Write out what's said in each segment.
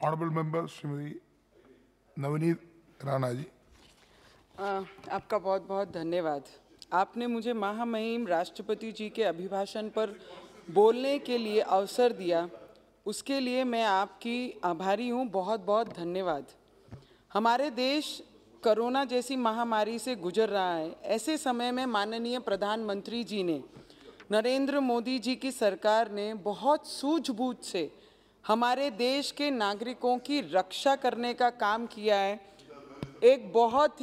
Honourable member Shrimati Navneet Rana ji. आपका बहुत बहुत धन्यवाद। आपने मुझे महामहिम राष्ट्रपति जी के अभिभाषण पर बोलने के लिए अवसर दिया, उसके लिए मैं आपकी आभारी हूँ। बहुत बहुत धन्यवाद। हमारे देश कोरोना जैसी महामारी से गुजर रहा है। ऐसे समय में माननीय प्रधानमंत्री जी ने, नरेंद्र मोदी जी की सरकार ने बहुत सूझबूझ से हमारे देश के नागरिकों की रक्षा करने का काम किया है। एक बहुत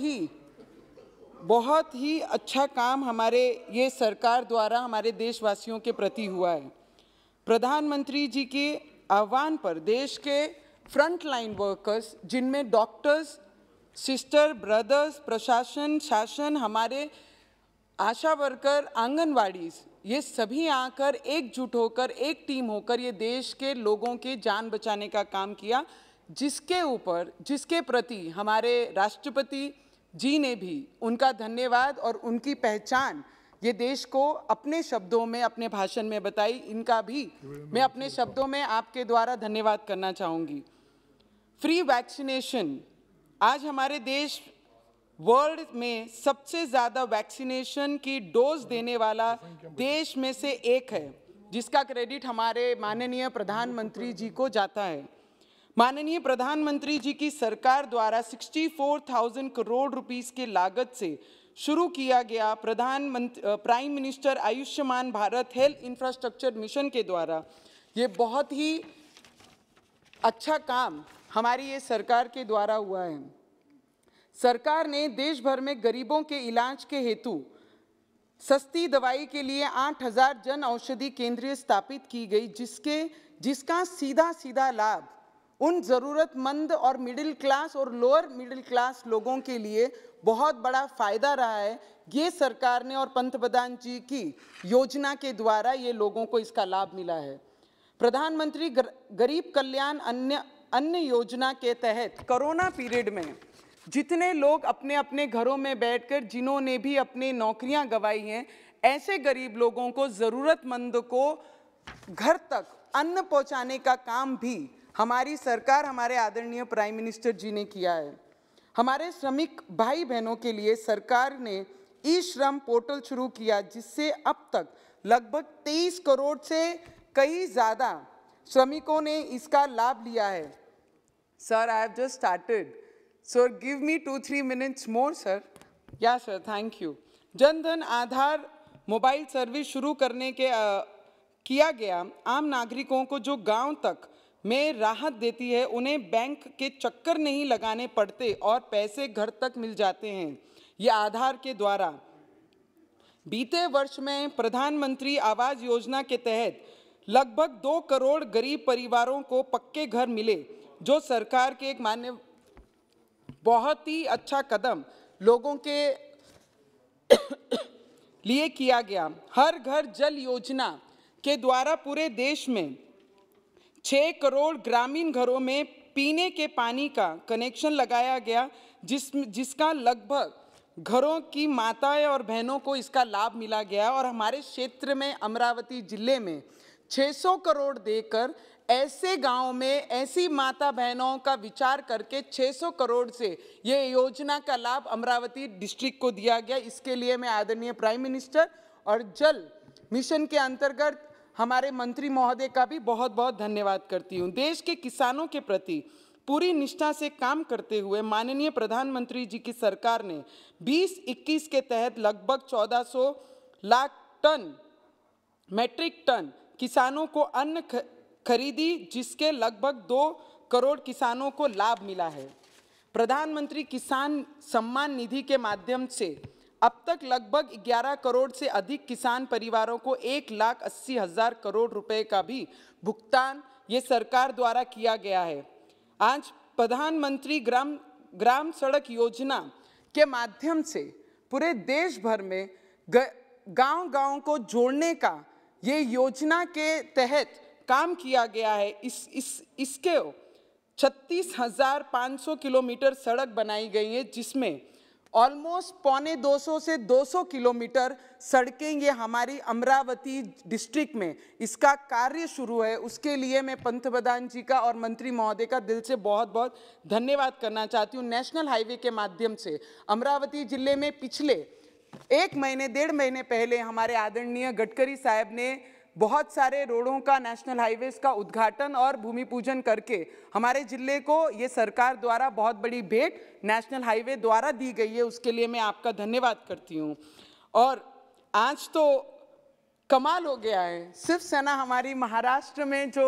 ही अच्छा काम हमारे ये सरकार द्वारा हमारे देशवासियों के प्रति हुआ है। प्रधानमंत्री जी के आह्वान पर देश के फ्रंट लाइन वर्कर्स, जिनमें डॉक्टर्स, सिस्टर, ब्रदर्स, प्रशासन, शासन, हमारे आशा वर्कर, आंगनवाड़ी, ये सभी आकर एकजुट होकर, एक टीम होकर ये देश के लोगों के जान बचाने का काम किया, जिसके प्रति हमारे राष्ट्रपति जी ने भी उनका धन्यवाद और उनकी पहचान ये देश को अपने शब्दों में अपने भाषण में बताई। इनका भी मैं अपने शब्दों में आपके द्वारा धन्यवाद करना चाहूँगी। फ्री वैक्सीनेशन, आज हमारे देश वर्ल्ड में सबसे ज़्यादा वैक्सीनेशन की डोज देने वाला देश में से एक है, जिसका क्रेडिट हमारे माननीय प्रधानमंत्री जी को जाता है। माननीय प्रधानमंत्री जी की सरकार द्वारा 64,000 करोड़ रुपीस की लागत से शुरू किया गया prime minister Ayushman Bharat health infrastructure mission के द्वारा ये बहुत ही अच्छा काम हमारी ये सरकार के द्वारा हुआ है। सरकार ने देश भर में गरीबों के इलाज के हेतु सस्ती दवाई के लिए 8,000 जन औषधि केंद्र स्थापित की गई, जिसका सीधा लाभ उन ज़रूरतमंद और मिडिल क्लास और लोअर मिडिल क्लास लोगों के लिए बहुत बड़ा फायदा रहा है। ये सरकार ने और पंतप्रधान जी की योजना के द्वारा ये लोगों को इसका लाभ मिला है। प्रधानमंत्री गरीब कल्याण अन्न योजना के तहत कोरोना पीरियड में जितने लोग अपने अपने घरों में बैठकर, जिन्होंने भी अपनी नौकरियां गंवाई हैं, ऐसे गरीब लोगों को, ज़रूरतमंद को घर तक अन्न पहुंचाने का काम भी हमारी सरकार, हमारे आदरणीय प्राइम मिनिस्टर जी ने किया है। हमारे श्रमिक भाई बहनों के लिए सरकार ने ई श्रम पोर्टल शुरू किया, जिससे अब तक लगभग 23 करोड़ से कई ज़्यादा श्रमिकों ने इसका लाभ लिया है। Sir, I have just started, so give me 2-3 minutes more sir. या sir, thank you. Jan Dhan Aadhaar mobile service शुरू करने के किया गया। आम नागरिकों को जो गांव तक में राहत देती है, उन्हें बैंक के चक्कर नहीं लगाने पड़ते और पैसे घर तक मिल जाते हैं ये आधार के द्वारा। बीते वर्ष में प्रधानमंत्री आवास योजना के तहत लगभग 2 करोड़ गरीब परिवारों को पक्के घर मिले, जो सरकार के एक मान्य बहुत ही अच्छा कदम लोगों के लिए किया गया। हर घर जल योजना के द्वारा पूरे देश में 6 करोड़ ग्रामीण घरों में पीने के पानी का कनेक्शन लगाया गया, जिसका लगभग घरों की माताएं और बहनों को इसका लाभ मिला गया। और हमारे क्षेत्र में, अमरावती जिले में 600 करोड़ देकर ऐसे गांव में ऐसी माता बहनों का विचार करके 600 करोड़ से ये योजना का लाभ अमरावती डिस्ट्रिक्ट को दिया गया। इसके लिए मैं आदरणीय प्राइम मिनिस्टर और जल मिशन के अंतर्गत हमारे मंत्री महोदय का भी बहुत बहुत धन्यवाद करती हूँ। देश के किसानों के प्रति पूरी निष्ठा से काम करते हुए माननीय प्रधानमंत्री जी की सरकार ने 2021 के तहत लगभग 1400 लाख मैट्रिक टन किसानों को अन्न खरीदी, जिसके लगभग 2 करोड़ किसानों को लाभ मिला है। प्रधानमंत्री किसान सम्मान निधि के माध्यम से अब तक लगभग 11 करोड़ से अधिक किसान परिवारों को 1,80,000 करोड़ रुपए का भी भुगतान ये सरकार द्वारा किया गया है। आज प्रधानमंत्री ग्राम सड़क योजना के माध्यम से पूरे देश भर में गांव-गांव को जोड़ने का ये योजना के तहत काम किया गया है। इसके 36,500 किलोमीटर सड़क बनाई गई है, जिसमें ऑलमोस्ट 125 से 200 किलोमीटर सड़कें ये हमारी अमरावती डिस्ट्रिक्ट में इसका कार्य शुरू है। उसके लिए मैं पंतप्रधान जी का और मंत्री महोदय का दिल से बहुत बहुत धन्यवाद करना चाहती हूँ। नेशनल हाईवे के माध्यम से अमरावती जिले में पिछले 1-1.5 महीने पहले हमारे आदरणीय गडकरी साहब ने बहुत सारे रोडों का, नेशनल हाईवेज का उद्घाटन और भूमि पूजन करके हमारे जिले को ये सरकार द्वारा बहुत बड़ी भेंट नेशनल हाईवे द्वारा दी गई है। उसके लिए मैं आपका धन्यवाद करती हूँ। और आज तो कमाल हो गया है, शिवसेना हमारी महाराष्ट्र में जो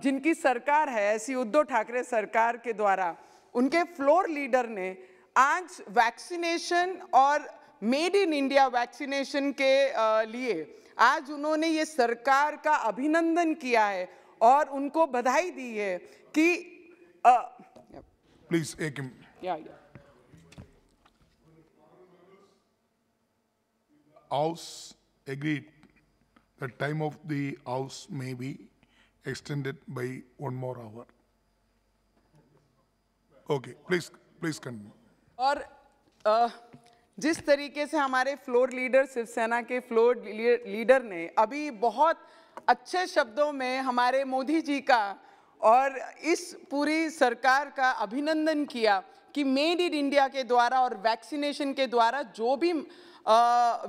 जिनकी सरकार है, ऐसी उद्धव ठाकरे सरकार के द्वारा उनके फ्लोर लीडर ने आज वैक्सीनेशन और मेड इन इंडिया वैक्सीनेशन के लिए आज उन्होंने ये सरकार का अभिनंदन किया है और उनको बधाई दी है कि प्लीज एक House agreed the time of the House may be extended by 1 more hour. Okay, please continue. और जिस तरीके से हमारे फ्लोर लीडर, शिवसेना के फ्लोर लीडर ने अभी बहुत अच्छे शब्दों में हमारे मोदी जी का और इस पूरी सरकार का अभिनंदन किया कि मेड इन इंडिया के द्वारा और वैक्सीनेशन के द्वारा जो भी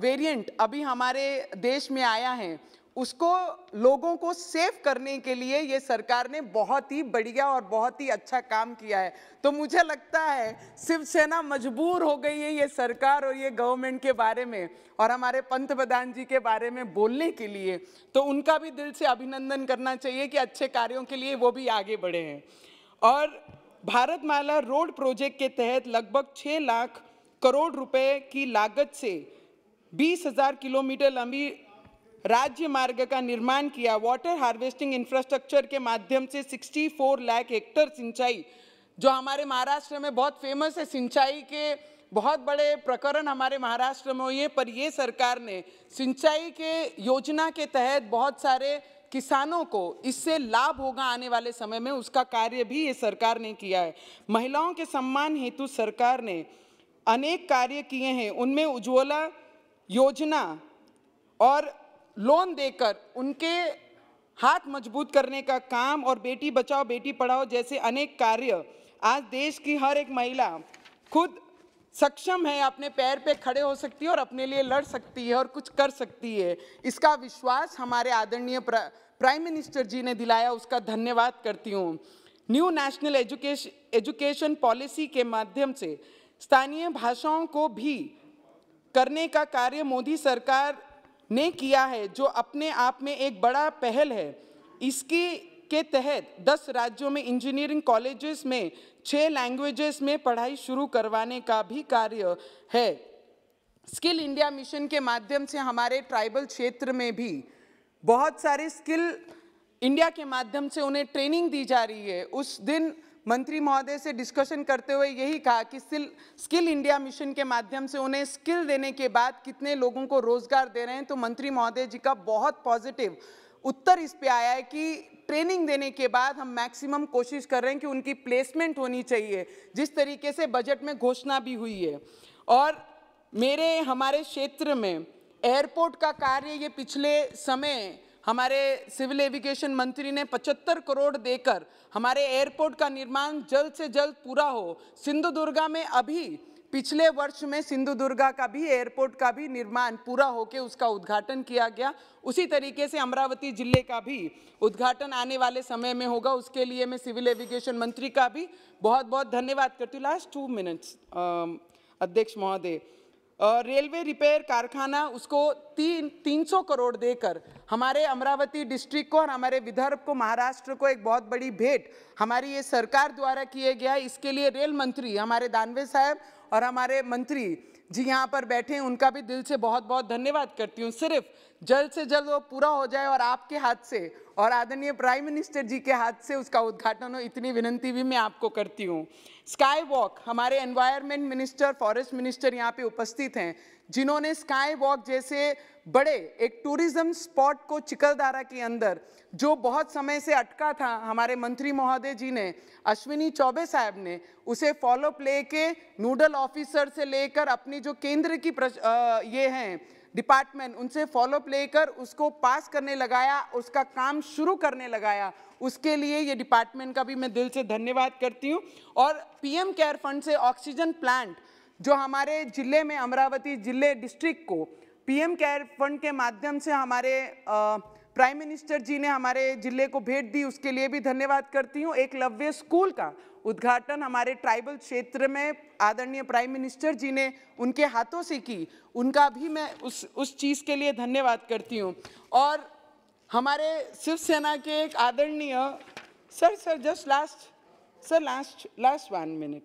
वेरिएंट अभी हमारे देश में आया है उसको लोगों को सेव करने के लिए ये सरकार ने बहुत ही बढ़िया और बहुत ही अच्छा काम किया है। तो मुझे लगता है शिवसेना मजबूर हो गई है ये सरकार और ये गवर्नमेंट के बारे में और हमारे पंतप्रधान जी के बारे में बोलने के लिए, तो उनका भी दिल से अभिनंदन करना चाहिए कि अच्छे कार्यों के लिए वो भी आगे बढ़े हैं। और भारतमाला रोड प्रोजेक्ट के तहत लगभग 6 लाख करोड़ रुपए की लागत से 20,000 किलोमीटर लंबी राज्य मार्ग का निर्माण किया। वाटर हार्वेस्टिंग इंफ्रास्ट्रक्चर के माध्यम से 64 लाख हेक्टेयर सिंचाई, जो हमारे महाराष्ट्र में बहुत फेमस है, सिंचाई के बहुत बड़े प्रकरण हमारे महाराष्ट्र में हुए, पर ये सरकार ने सिंचाई के योजना के तहत बहुत सारे किसानों को इससे लाभ होगा आने वाले समय में, उसका कार्य भी ये सरकार ने किया है। महिलाओं के सम्मान हेतु सरकार ने अनेक कार्य किए हैं, उनमें उज्ज्वला योजना और लोन देकर उनके हाथ मजबूत करने का काम और बेटी बचाओ बेटी पढ़ाओ जैसे अनेक कार्य। आज देश की हर एक महिला खुद सक्षम है, अपने पैर पे खड़े हो सकती है और अपने लिए लड़ सकती है और कुछ कर सकती है। इसका विश्वास हमारे आदरणीय प्राइम मिनिस्टर जी ने दिलाया, उसका धन्यवाद करती हूँ। न्यू नेशनल एजुकेशन पॉलिसी के माध्यम से स्थानीय भाषाओं को भी करने का कार्य मोदी सरकार ने किया है, जो अपने आप में एक बड़ा पहल है। इसकी के तहत 10 राज्यों में इंजीनियरिंग कॉलेजेस में 6 लैंग्वेजेस में पढ़ाई शुरू करवाने का भी कार्य है। स्किल इंडिया मिशन के माध्यम से हमारे ट्राइबल क्षेत्र में भी बहुत सारे स्किल इंडिया के माध्यम से उन्हें ट्रेनिंग दी जा रही है। उस दिन मंत्री महोदय से डिस्कशन करते हुए यही कहा कि स्किल इंडिया मिशन के माध्यम से उन्हें स्किल देने के बाद कितने लोगों को रोजगार दे रहे हैं। तो मंत्री महोदय जी का बहुत पॉजिटिव उत्तर इस पे आया है कि ट्रेनिंग देने के बाद हम मैक्सिमम कोशिश कर रहे हैं कि उनकी प्लेसमेंट होनी चाहिए, जिस तरीके से बजट में घोषणा भी हुई है। और हमारे क्षेत्र में एयरपोर्ट का कार्य ये पिछले समय हमारे सिविल एविएशन मंत्री ने 75 करोड़ देकर हमारे एयरपोर्ट का निर्माण जल्द से जल्द पूरा हो। सिंधुदुर्गा में अभी पिछले वर्ष में सिंधुदुर्गा का भी एयरपोर्ट का भी निर्माण पूरा होकर उसका उद्घाटन किया गया। उसी तरीके से अमरावती जिले का भी उद्घाटन आने वाले समय में होगा। उसके लिए मैं सिविल एविएशन मंत्री का भी बहुत बहुत धन्यवाद करती हूँ। लास्ट 2 मिनट्स अध्यक्ष महोदय, रेलवे रिपेयर कारखाना उसको 300 करोड़ देकर हमारे अमरावती डिस्ट्रिक्ट को और हमारे विदर्भ को, महाराष्ट्र को एक बहुत बड़ी भेंट हमारी ये सरकार द्वारा किए गया है। इसके लिए रेल मंत्री हमारे दानवे साहब और हमारे मंत्री जी यहाँ पर बैठे हैं, उनका भी दिल से बहुत बहुत धन्यवाद करती हूँ। सिर्फ जल्द से जल्द वो पूरा हो जाए और आपके हाथ से और आदरणीय प्राइम मिनिस्टर जी के हाथ से उसका उद्घाटन हो, इतनी विनंती भी मैं आपको करती हूँ। स्काई वॉक, हमारे एनवायरनमेंट मिनिस्टर, फॉरेस्ट मिनिस्टर यहाँ पे उपस्थित हैं। जिन्होंने स्काई वॉक जैसे बड़े एक टूरिज्म स्पॉट को चिखलदरा के अंदर जो बहुत समय से अटका था, हमारे मंत्री महोदय जी ने, अश्विनी चौबे साहब ने उसे फॉलोअप लेके नोडल ऑफिसर से लेकर अपनी जो केंद्र की ये हैं डिपार्टमेंट, उनसे फॉलोअप लेकर उसको पास करने लगाया, उसका काम शुरू करने लगाया। उसके लिए ये डिपार्टमेंट का भी मैं दिल से धन्यवाद करती हूँ। और पीएम केयर फंड से ऑक्सीजन प्लांट जो हमारे जिले में, अमरावती जिले डिस्ट्रिक्ट को पीएम केयर फंड के माध्यम से हमारे प्राइम मिनिस्टर जी ने हमारे जिले को भेंट दी, उसके लिए भी धन्यवाद करती हूँ। एकलव्य स्कूल का उद्घाटन हमारे ट्राइबल क्षेत्र में आदरणीय प्राइम मिनिस्टर जी ने उनके हाथों से की, उनका भी मैं उस चीज़ के लिए धन्यवाद करती हूँ। और हमारे शिवसेना के एक आदरणीय लास्ट 1 मिनट,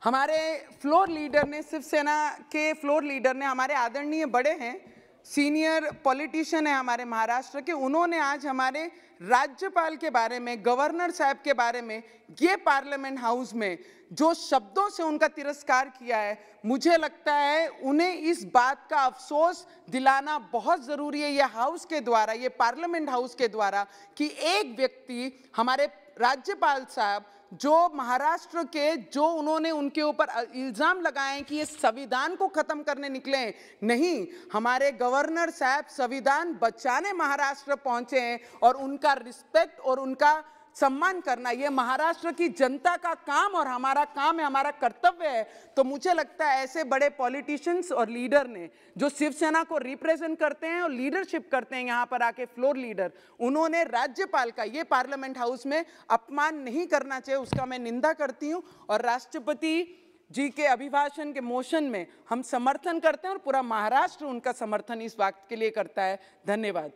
हमारे फ्लोर लीडर ने, शिवसेना के फ्लोर लीडर ने, हमारे आदरणीय बड़े हैं, सीनियर पॉलिटिशियन है हमारे महाराष्ट्र के, उन्होंने आज हमारे राज्यपाल के बारे में, गवर्नर साहब के बारे में ये पार्लियामेंट हाउस में जो शब्दों से उनका तिरस्कार किया है, मुझे लगता है उन्हें इस बात का अफसोस दिलाना बहुत ज़रूरी है ये हाउस के द्वारा, ये पार्लियामेंट हाउस के द्वारा, कि एक व्यक्ति हमारे राज्यपाल साहब जो महाराष्ट्र के, जो उन्होंने उनके ऊपर इल्ज़ाम लगाए कि ये संविधान को ख़त्म करने निकले हैं, नहीं, हमारे गवर्नर साहब संविधान बचाने महाराष्ट्र पहुंचे हैं और उनका रिस्पेक्ट और उनका सम्मान करना ये महाराष्ट्र की जनता का काम और हमारा काम है, हमारा कर्तव्य है। तो मुझे लगता है ऐसे बड़े पॉलिटिशियंस और लीडर ने जो शिवसेना को रिप्रेजेंट करते हैं और लीडरशिप करते हैं यहाँ पर आके, फ्लोर लीडर, उन्होंने राज्यपाल का ये पार्लियामेंट हाउस में अपमान नहीं करना चाहिए, उसका मैं निंदा करती हूँ। और राष्ट्रपति जी के अभिभाषण के मोशन में हम समर्थन करते हैं और पूरा महाराष्ट्र उनका समर्थन इस बात के लिए करता है। धन्यवाद।